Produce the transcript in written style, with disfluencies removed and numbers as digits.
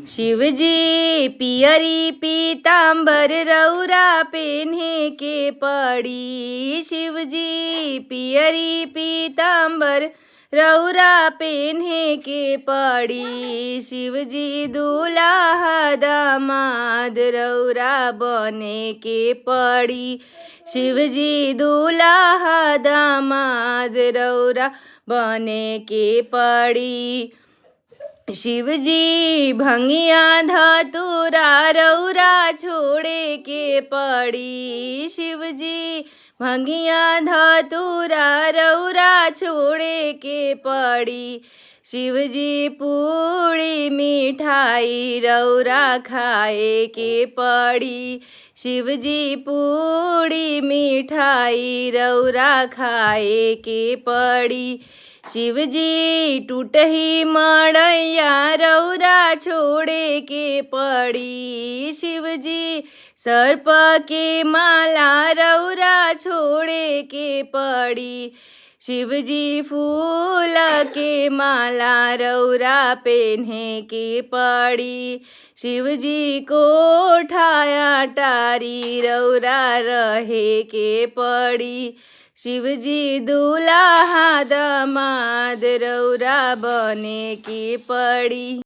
शिवजी पियरी पीताम्बर रौरा पेन्हे के पड़ी। शिवजी पियरी पीताम्बर रौरा पेन्हे के पड़ी। शिवजी दूल्हा दामाद रौरा बने के पड़ी। शिवजी दूल्हा दामाद रौरा बने के पड़ी। शिवजी भंगिया धतूरा रौरा छोड़े के पड़ी। शिवजी भंगिया धतूरा रौरा छोड़े के पड़ी। शिवजी पूड़ी मिठाई रौरा खाए के पड़ी। शिवजी पूड़ी मिठाई रौरा खाए के पड़ी। शिवजी टूटही मड़ैया रौरा छोड़े के पड़ी। शिवजी सर्प के माला रौरा छोड़े के पड़ी। शिवजी फूल के माला रौरा पेन्हे के पड़ी। शिवजी कोठाया टारी रौरा रहे के पड़ी। शिवजी दूल्हा दामाद रौरा बने के पड़ी।